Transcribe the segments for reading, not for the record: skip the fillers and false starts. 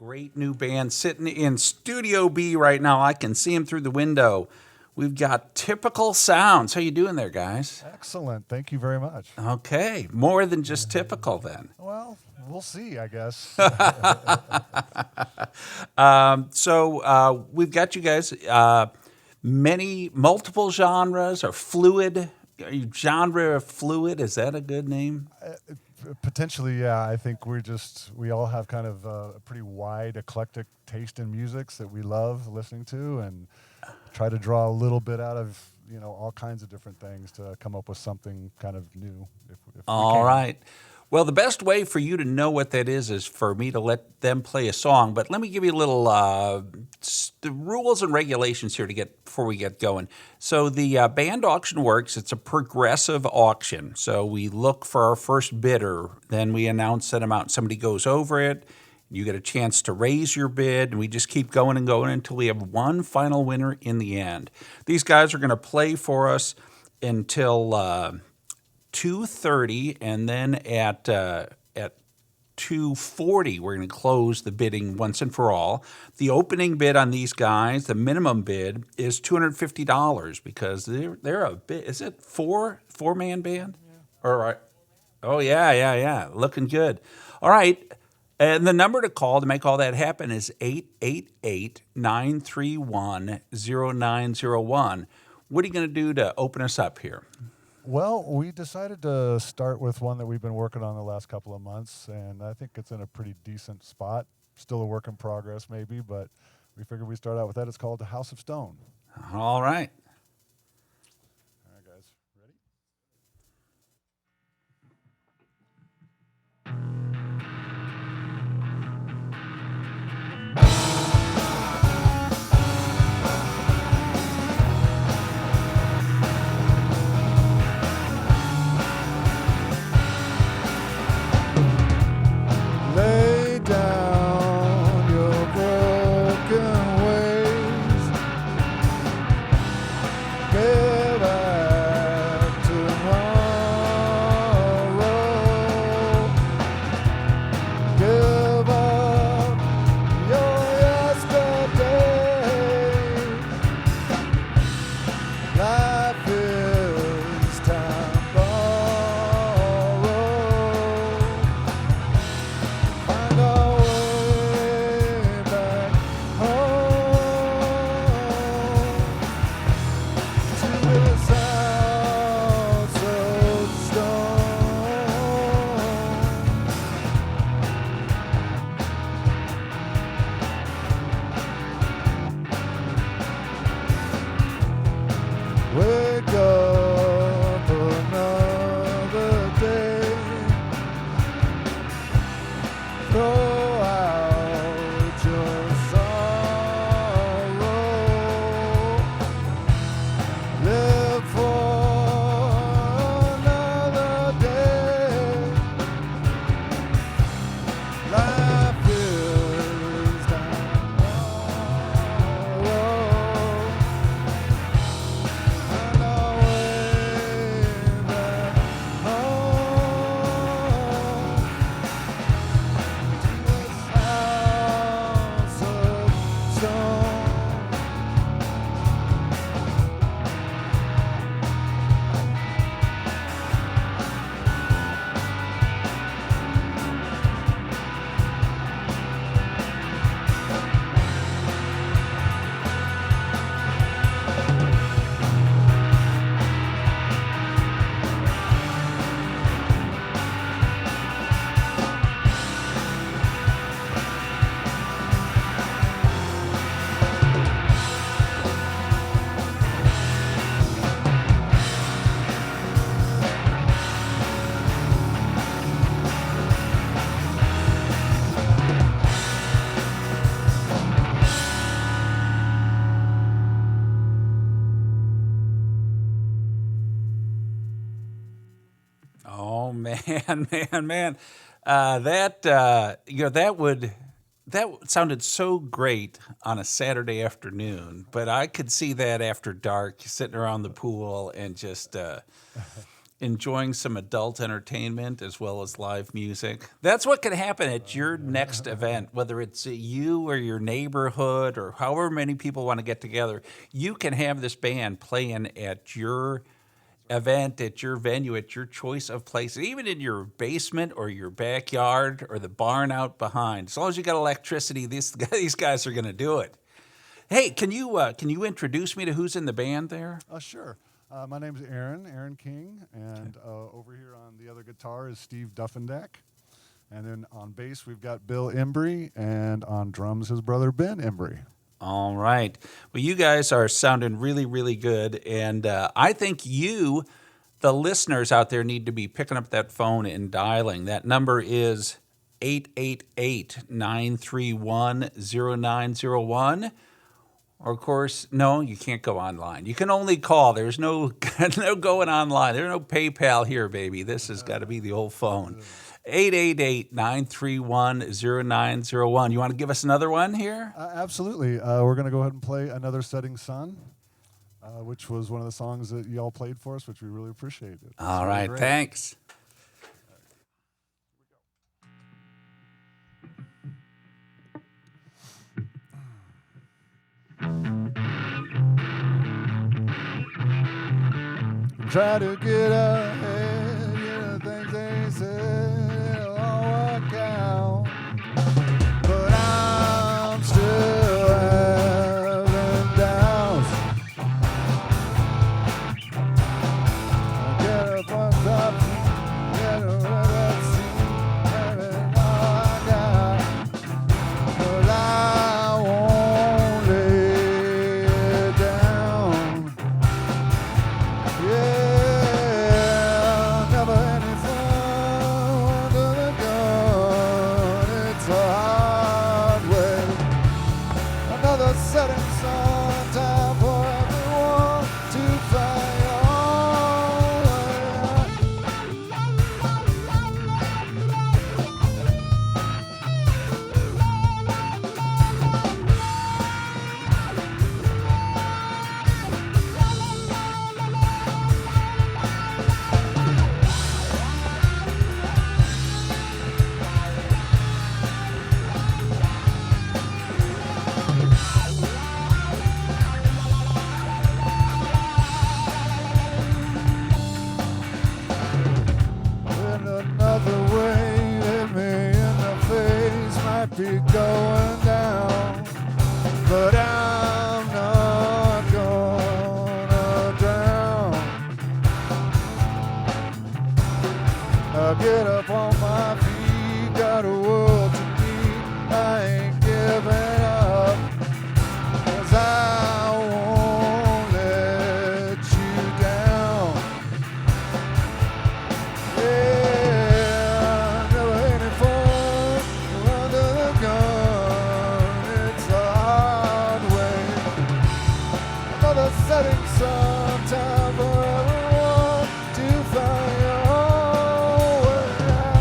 great new band sitting in Studio B right now. I can see them through the window. We've got Typical Sounds. How you doing there, guys? Excellent. Thank you very much. Okay, more than just typical then. Well, we'll see, I guess. So we've got you guys multiple genres or fluid. Are you genre fluid? Is that a good name? Potentially, yeah. I think we all have kind of a pretty wide, eclectic taste in musics that we love listening to, and try to draw a little bit out of all kinds of different things to come up with something kind of new. If All right. Well, the best way for you to know what that is for me to let them play a song. But let me give you a little the rules and regulations here before we get going. So the band auction works. It's a progressive auction. So we look for our first bidder. Then we announce that amount. Somebody goes over it. You get a chance to raise your bid, and we just keep going and going until we have one final winner in the end. These guys are going to play for us until 2:30, and then at 2:40, we're going to close the bidding once and for all. The opening bid on these guys, the minimum bid, is $250 because they're a bit. Is it four-man band? Yeah. All right. Oh yeah, looking good. All right. And the number to call to make all that happen is 888-931-0901. What are you going to do to open us up here? Well, we decided to start with one that we've been working on the last couple of months, and I think it's in a pretty decent spot. Still a work in progress, maybe, but we figured we'd start out with that. It's called The House of Stone. All right. All right, guys. Ready? Lay down your broken ways. Go back tomorrow. Give up your yesterday. Life is time borrowed. Find our way back home to this house of stone. Wake up another day. Throw out your sorrow. Live for another day. Life is time borrowed. Find our way back home. This house of stone. Oh man, man. That sounded so great on a Saturday afternoon, but I could see that after dark, sitting around the pool and just enjoying some adult entertainment as well as live music. That's what can happen at your next event, whether it's you or your neighborhood or however many people want to get together. You can have this band playing at your event, at your venue, at your choice of place, even in your basement or your backyard or the barn out behind. As long as you got electricity, these guys are going to do it. Hey, can you introduce me to who's in the band there? Sure. My name's Aaron King, and over here on the other guitar is Steve Duffendeck. And then on bass, we've got Bill Embry, and on drums, his brother Ben Embry. All right. Well, you guys are sounding really, really good, and I think you, the listeners out there, need to be picking up that phone and dialing. That number is 888-931-0901. Or, of course, no, you can't go online. You can only call. There's no going online. There's no PayPal here, baby. This has got to be the old phone. 888-931-0901. You want to give us another one here? Absolutely. We're going to go ahead and play Another Setting Sun, which was one of the songs that y'all played for us, which we really appreciated. All right, great. Thanks. Try to get ahead, things they said it'll all work out, but I'm still having doubts. I get up on top, get a red seat, having all I got, but I won't lay down. Yeah, never any fun under the gun. It's a hard way. Another setting sun, time for everyone to find your own in another way, hit me in the face, might be going down, but I'm not gonna drown. I'll get up on my feet, got a world to meet, I ain't giving up, 'cause I won't let you down. Yeah, never any fun under the gun. It's a hard way. Another setting sun, time for everyone to find your own way out.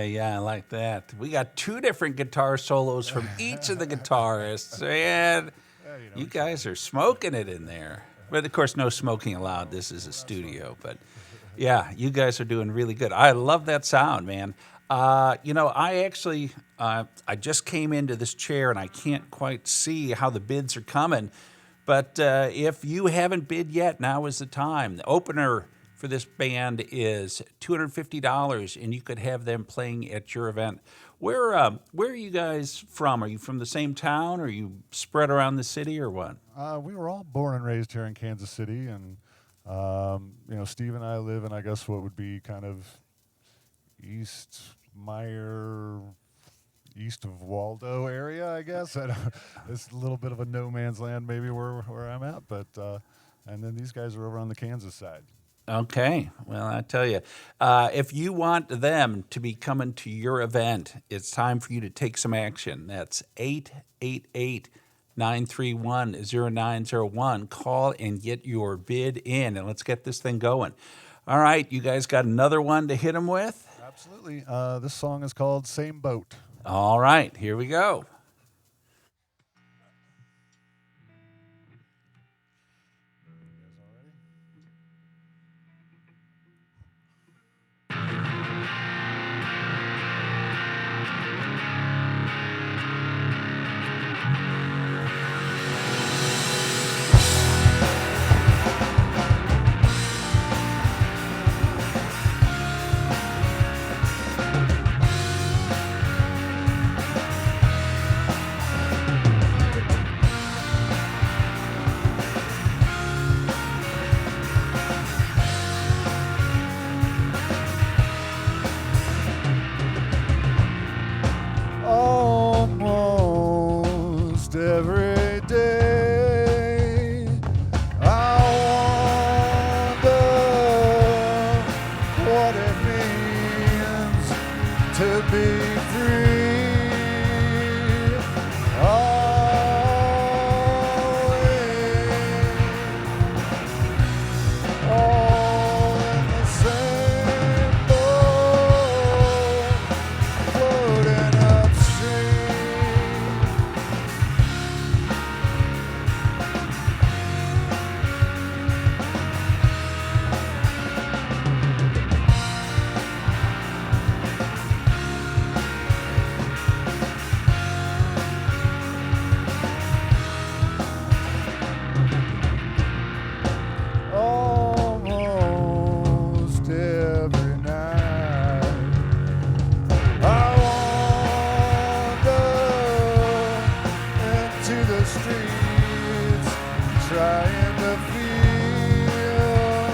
Yeah, I like that. We got two different guitar solos from each of the guitarists, and you guys are smoking it in there. But, of course, no smoking allowed. This is a studio. But, yeah, you guys are doing really good. I love that sound, man. I actually, I just came into this chair, and I can't quite see how the bids are coming. But if you haven't bid yet, now is the time. The opener for this band is $250, and you could have them playing at your event. Where are you guys from? Are you from the same town? Or are you spread around the city, or what? We were all born and raised here in Kansas City, and Steve and I live in, I guess, what would be kind of East Meyer, east of Waldo area, I guess. It's a little bit of a no man's land, maybe where I'm at. But and then these guys are over on the Kansas side. Okay. Well, I tell you, if you want them to be coming to your event, it's time for you to take some action. That's 888-931-0901. Call and get your bid in, and let's get this thing going. All right. You guys got another one to hit them with? Absolutely. This song is called Same Boat. All right. Here we go. Almost every day, I wonder what it means to be free. All in the same boat, floating upstream. Almost every night, I wander into the streets, trying to feel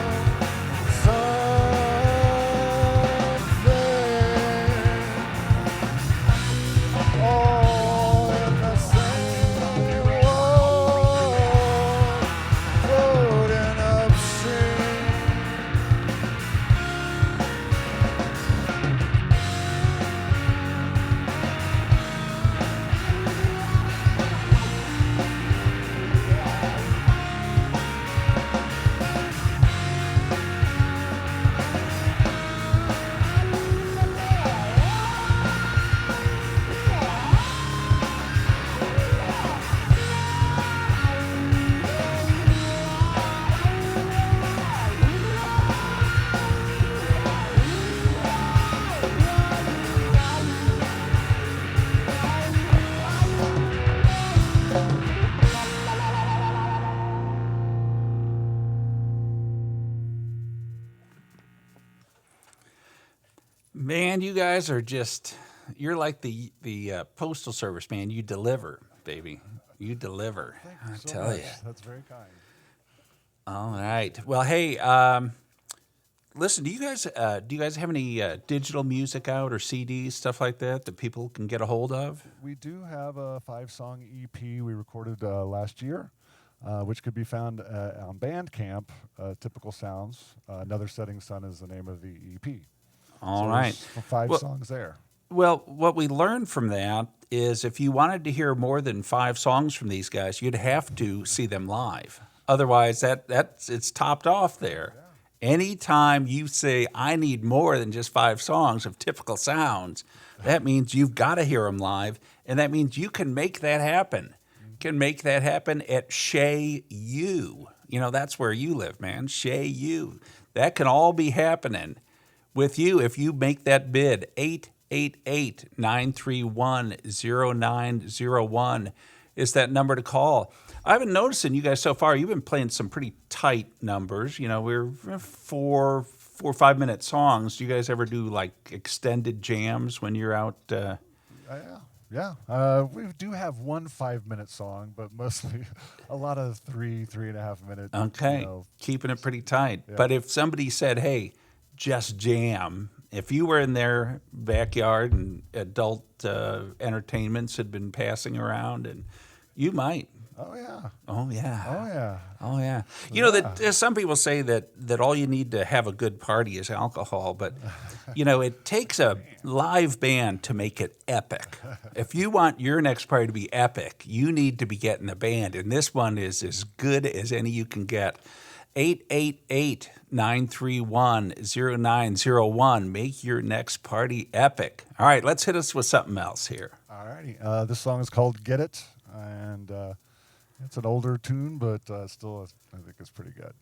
something. All in the same world, floating upstream. Man, you guys are you're like the Postal Service, man. You deliver, baby. You deliver. Thank you I so tell much. you. That's very kind. All right. Well, hey, listen, do you guys have any digital music out or CDs, stuff like that people can get a hold of? We do have a 5-song EP we recorded last year, which could be found on Bandcamp, Typical Sounds. Another Setting Sun is the name of the EP. All So right. there's 5 Well- songs there. Well, what we learned from that is if you wanted to hear more than 5 songs from these guys, you'd have to see them live. Otherwise, it's topped off there. Anytime you say, I need more than just 5 songs of Typical Sounds, that means you've got to hear them live, and that means you can make that happen. Can make that happen at Shea U. You know, that's where you live, man. Shea U. That can all be happening with you if you make that bid. 888-931-0901 is that number to call. I've been noticing you guys so far, you've been playing some pretty tight numbers. You know, we're 4 or 5 minute songs. Do you guys ever do like extended jams when you're out? Yeah. We do have one 5-minute song, but mostly a lot of 3.5 minute. Okay, You know, keeping it pretty tight. Yeah. But if somebody said, hey, just jam, If you were in their backyard and adult entertainments had been passing around, and you might. Oh yeah. Oh yeah. Oh yeah. Oh yeah. You know Yeah. that some people say that all you need to have a good party is alcohol, but it takes a live band to make it epic. If you want your next party to be epic, you need to be getting a band, and this one is as good as any you can get. 888-931-0901. Make your next party epic. All right, let's hit us with something else here. Alrighty. This song is called "Get It," and it's an older tune, but still, I think it's pretty good.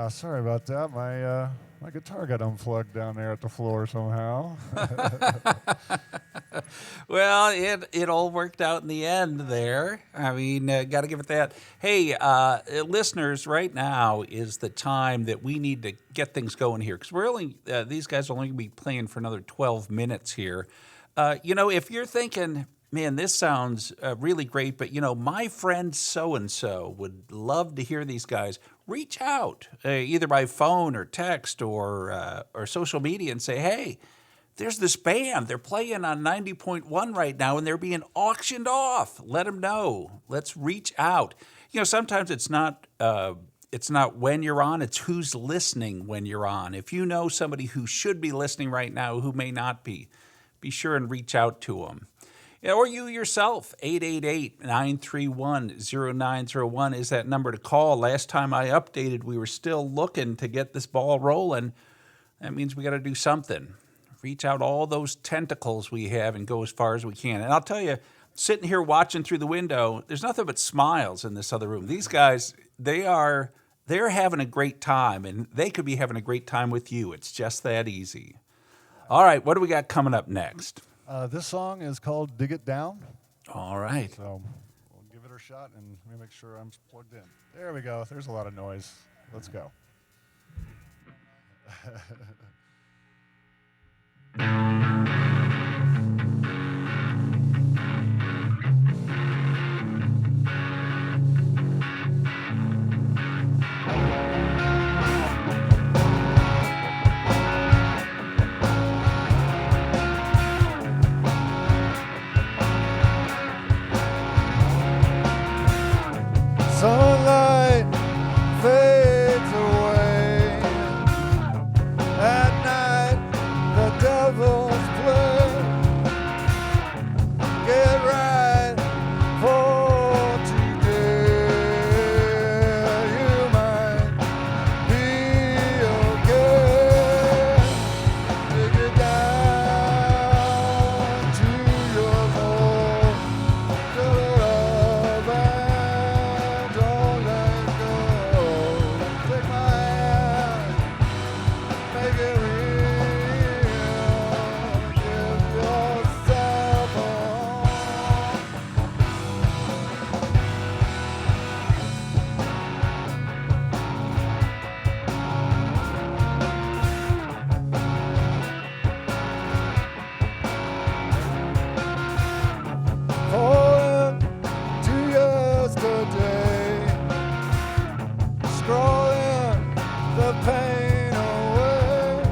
Sorry about that. My guitar got unplugged down there at the floor somehow. Well, it all worked out in the end there. I mean, got to give it that. Hey, listeners, right now is the time that we need to get things going here because we're only these guys are only going to be playing for another 12 minutes here. If you're thinking, man, this sounds really great, but my friend so and so would love to hear these guys. Reach out either by phone or text or social media and say, hey, there's this band. They're playing on 90.1 right now, and they're being auctioned off. Let them know. Let's reach out. Sometimes it's not when you're on, it's who's listening when you're on. If you know somebody who should be listening right now who may not be sure and reach out to them. Or you yourself, 888-931-0901 is that number to call. Last time I updated, we were still looking to get this ball rolling. That means we got to do something. Reach out all those tentacles we have and go as far as we can. And I'll tell you, sitting here watching through the window, there's nothing but smiles in this other room. These guys, they are they're having a great time, and they could be having a great time with you. It's just that easy. All right, what do we got coming up next? This song is called Dig It Down. All right. So we'll give it a shot, and let me make sure I'm plugged in. There we go. There's a lot of noise. Let's go. Sunlight fades away. At night, the devil's play. Get right for today. You might be okay. Dig it down to your soul. Fill it up and don't let go. Take my hand, make it real. Give yourself a falling to yesterday, scrolling the pain away.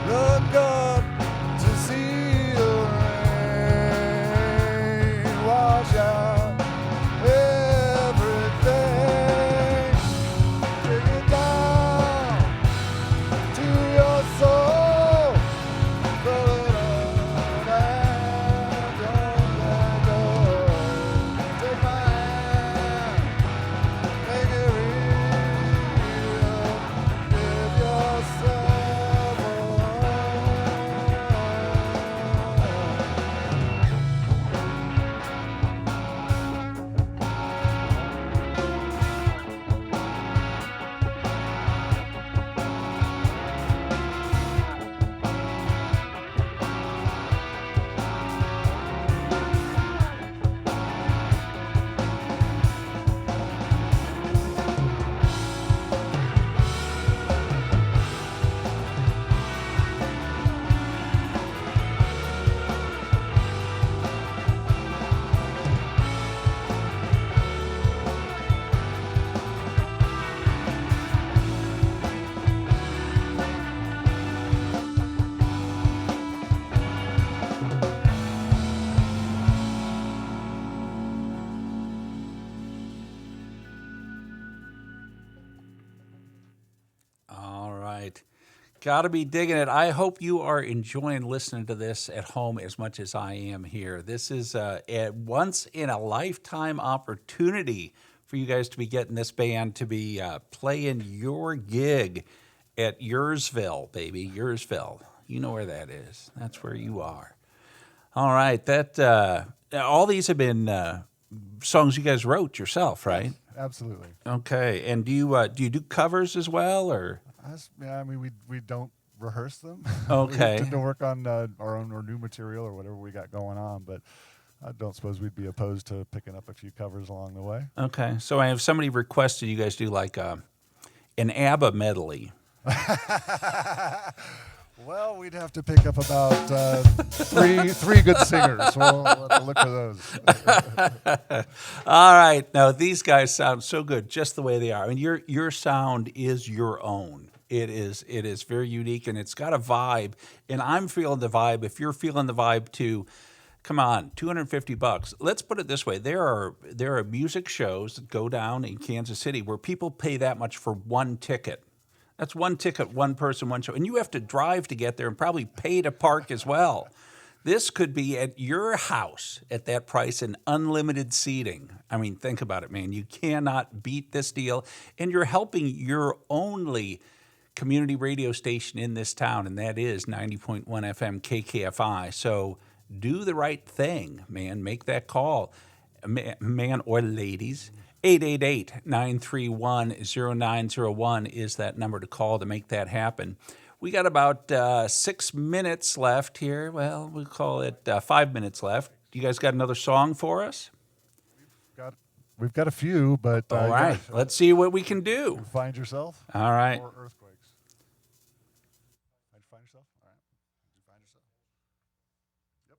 Look up to see the rain wash out everything. Take it down to your soul. Fill it up and don't let go. Take my hand, make it real. Give yourself a All right. Got to be digging it. I hope you are enjoying listening to this at home as much as I am here. This is a once in a lifetime opportunity for you guys to be getting this band to be playing your gig at Uursville, baby. Uursville. You know where that is. That's where you are. All right. All these have been songs you guys wrote yourself, right? Absolutely. Okay. And do you do covers as well, or? Yeah, I mean, we don't rehearse them. Okay. We tend to work on our own or new material or whatever we got going on, but I don't suppose we'd be opposed to picking up a few covers along the way. Okay. So I have somebody requested you guys do like an ABBA medley. Well, we'd have to pick up about three good singers. We'll have to look for those. All right. Now, these guys sound so good just the way they are. I mean, your sound is your own. It is very unique, and it's got a vibe. And I'm feeling the vibe. If you're feeling the vibe too, come on, $250. Let's put it this way: there are music shows that go down in Kansas City where people pay that much for one ticket. That's one ticket, one person, one show, and you have to drive to get there and probably pay to park as well. This could be at your house at that price and unlimited seating. I mean, think about it, man. You cannot beat this deal, and you're helping your only community radio station in this town, and that is 90.1 FM KKFI. So do the right thing, man. Make that call, man or ladies, 888-931-0901 is that number to call to make that happen. We got about 6 minutes left here. Well, we'll call it 5 minutes left. You guys got another song for us? Got We've got a few, but All right, let's see what we can do. You find yourself. All right. Or earthquakes. Did you find yourself? All right. Did you find yourself? Yep.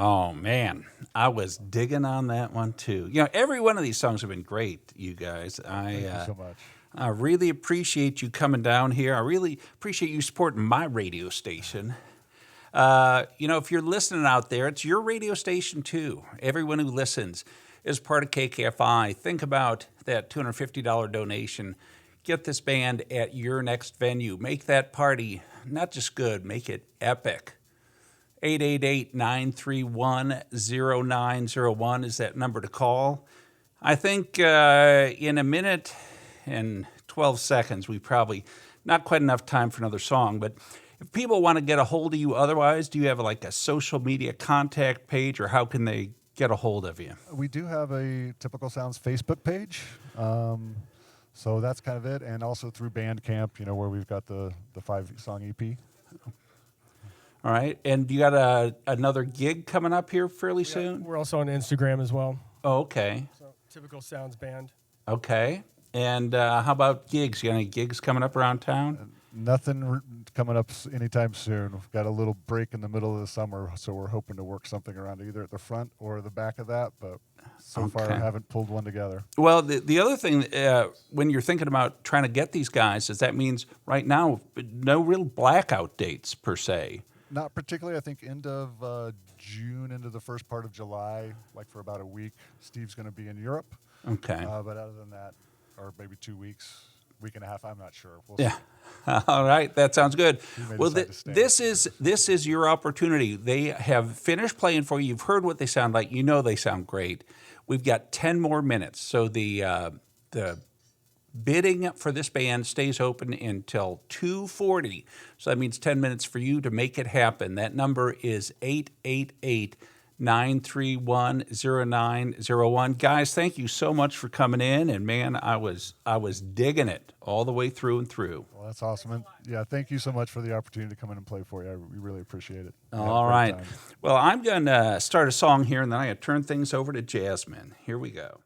Oh, man. I was digging on that one, too. You know, every one of these songs have been great, you guys. Thank you so much. I really appreciate you coming down here. I really appreciate you supporting my radio station. You know, if you're listening out there, it's your radio station, too. Everyone who listens is part of KKFI. Think about that $250 donation. Get this band at your next venue. Make that party not just good, make it epic. 888-931-0901 is that number to call. I think in a minute and 12 seconds, we probably not quite enough time for another song, but if people want to get a hold of you otherwise, do you have like a social media contact page, or how can they get a hold of you? We do have a Typical Sounds Facebook page. So that's kind of it. And also through Bandcamp, you know, where we've got the 5-song EP. All right. And you got another gig coming up here fairly soon? We're also on Instagram as well. Oh, okay. So Typical Sounds Band. Okay. And how about gigs? You got any gigs coming up around town? Nothing coming up anytime soon. We've got a little break in the middle of the summer, so we're hoping to work something around either at the front or the back of that, but so far I haven't pulled one together. Well, the other thing, when you're thinking about trying to get these guys, is that means right now, no real blackout dates per se. Not particularly. I think end of June into the first part of July, like for about a week. Steve's going to be in Europe. Okay. But other than that, or maybe 2 weeks. week and a half. I'm not sure. We'll Yeah. see. All right, that sounds good. may Well, decide to stay. this is your opportunity. They have finished playing for you. You've heard what they sound like. You know they sound great. We've got 10 more minutes, so the bidding for this band stays open until 2:40. So that means 10 minutes for you to make it happen. That number is 888-931-0901. Guys, thank you so much for coming in. And man, I was digging it all the way through and through. Well, that's awesome. And yeah, thank you so much for the opportunity to come in and play for you. We really appreciate it. We had a All great right. time. Well, I'm going to start a song here, and then I'm going to turn things over to Jasmine. Here we go.